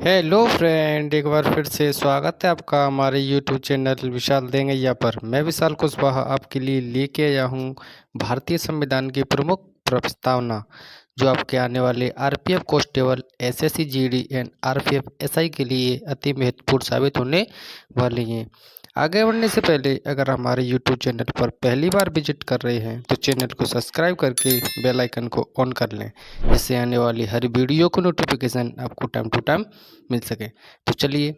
Hello friend, एक बार फिर से स्वागत है आपका हमारे यूट्यूब चैनल विशाल देंगैया पर। मैं विशाल कुशवाहा आपके लिए लेके आया हूँ भारतीय संविधान की प्रमुख प्रस्तावना, जो आपके आने वाले RPF constable, SSC GD and RPF SI के लिए अति महत्वपूर्ण साबित होने वाली हैं। आगे बढ़ने से पहले अगर हमारे यूट्यूब चैनल पर पहली बार विजिट कर रहे हैं तो चैनल को सब्सक्राइब करके बेल आइकन को ऑन कर लें, जिससे आने वाली हर वीडियो को नोटिफिकेशन आपको टाइम टू टाइम मिल सके। तो चलिए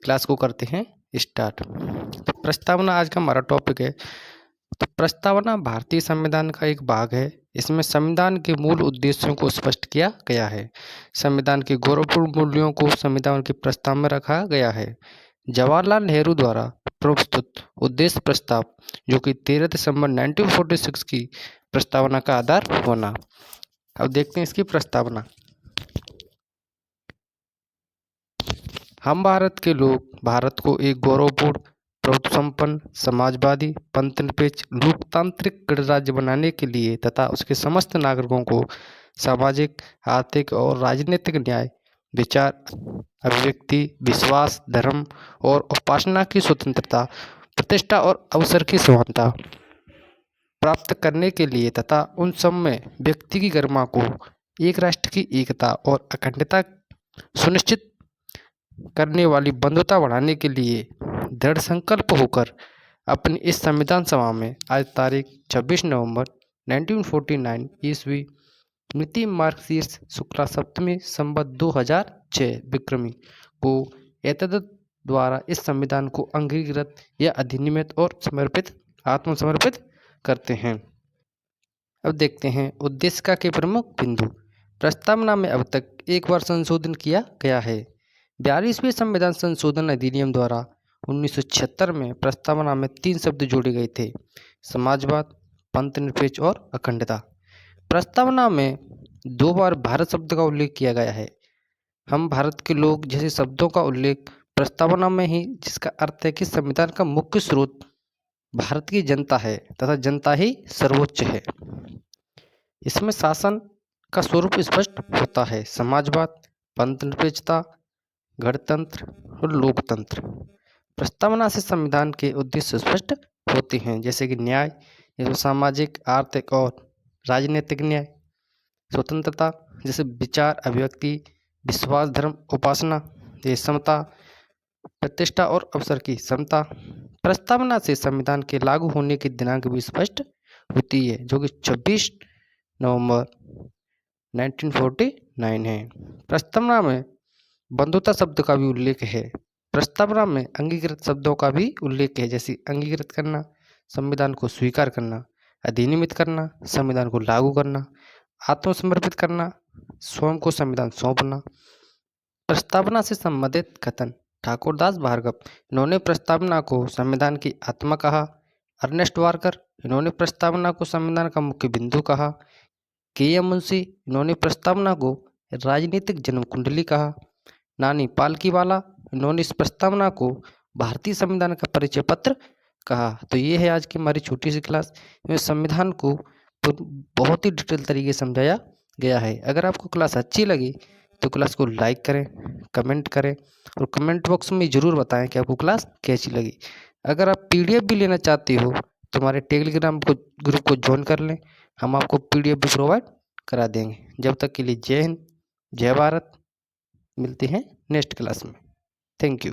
क्लास को करते हैं स्टार्ट। तो प्रस्तावना आज का हमारा टॉपिक है। तो प्रस्तावना भारतीय संविधान का एक भाग है। इसमें संविधान के मूल उद्देश्यों को स्पष्ट किया गया है। संविधान के गौरवपूर्ण मूल्यों को संविधान के प्रस्ताव में रखा गया है। जवाहरलाल नेहरू द्वारा प्रस्तुत उद्देश्य प्रस्ताव, जो कि 13 दिसंबर 1946 की प्रस्तावना का आधार बना। अब देखते हैं इसकी प्रस्तावना। हम भारत के लोग भारत को एक गौरवपूर्ण, प्रभुत्व संपन्न, समाजवादी, पंथनिरपेक्ष, लोकतांत्रिक गणराज्य बनाने के लिए तथा उसके समस्त नागरिकों को सामाजिक, आर्थिक और राजनीतिक न्याय, विचार, अभिव्यक्ति, विश्वास, धर्म और उपासना की स्वतंत्रता, प्रतिष्ठा और अवसर की समानता प्राप्त करने के लिए तथा उन सब में व्यक्ति की गरिमा को, एक राष्ट्र की एकता और अखंडता सुनिश्चित करने वाली बंधुता बढ़ाने के लिए दृढ़ संकल्प होकर अपनी इस संविधान सभा में आज तारीख 26 नवंबर 1949 ईस्वी मिति मार्गशीर्ष शुक्ला सप्तमी संवत 2006 विक्रमी को एतद् द्वारा इस संविधान को अंगीकृत या अधिनियमित और समर्पित आत्मसमर्पित करते हैं। अब देखते हैं उद्देश्य के प्रमुख बिंदु। प्रस्तावना में अब तक एक बार संशोधन किया गया है। 42वें संविधान संशोधन अधिनियम द्वारा 1976 में प्रस्तावना में 3 शब्द जोड़े गए थे: समाजवाद, पंथनिरपेक्ष और अखंडता। प्रस्तावना में 2 बार भारत शब्द का उल्लेख किया गया है। हम भारत के लोग जैसे शब्दों का उल्लेख प्रस्तावना में ही, जिसका अर्थ है कि संविधान का मुख्य स्रोत भारत की जनता है तथा जनता ही सर्वोच्च है। इसमें शासन का स्वरूप स्पष्ट होता है: समाजवाद, पंथनिरपेक्षता, गणतंत्र और लोकतंत्र। प्रस्तावना से संविधान के उद्देश्य स्पष्ट होते हैं, जैसे कि न्याय, जैसे सामाजिक, आर्थिक और राजनीतिक न्याय, स्वतंत्रता जैसे विचार, अभिव्यक्ति, विश्वास, धर्म, उपासना, जैसे समता, प्रतिष्ठा और अवसर की समता। प्रस्तावना से संविधान के लागू होने की दिनांक भी स्पष्ट होती है, जो कि 26 नवंबर 1949 है। प्रस्तावना में बंधुता शब्द का भी उल्लेख है। प्रस्तावना में अंगीकृत शब्दों का भी उल्लेख है, जैसे अंगीकृत करना, संविधान को स्वीकार करना, अधिनियमित करना, संविधान को लागू करना, आत्मसमर्पित करना, स्वयं को संविधान सौंपना। प्रस्तावना से संबंधित कथन। ठाकुरदास भार्गव, इन्होंने प्रस्तावना को संविधान की आत्मा कहा। अर्नेस्ट वार्कर, इन्होंने प्रस्तावना को संविधान का मुख्य बिंदु कहा। के.एम. मुंशी, इन्होंने प्रस्तावना को राजनीतिक जन्म कुंडली कहा। नानी पालकीवाला, इन्होंने इस प्रस्तावना को भारतीय संविधान का परिचय पत्र कहा। तो ये है आज की हमारी छोटी सी क्लास। इसमें संविधान को बहुत ही डिटेल तरीके से समझाया गया है। अगर आपको क्लास अच्छी लगी तो क्लास को लाइक करें, कमेंट करें और कमेंट बॉक्स में ज़रूर बताएं कि आपको क्लास कैसी लगी। अगर आप पीडीएफ भी लेना चाहते हो तो हमारे टेलीग्राम ग्रुप को ज्वाइन कर लें, हम आपको पीडीएफ भी प्रोवाइड करा देंगे। जब तक के लिए जय हिंद, जय भारत। मिलते हैं नेक्स्ट क्लास में। Thank you.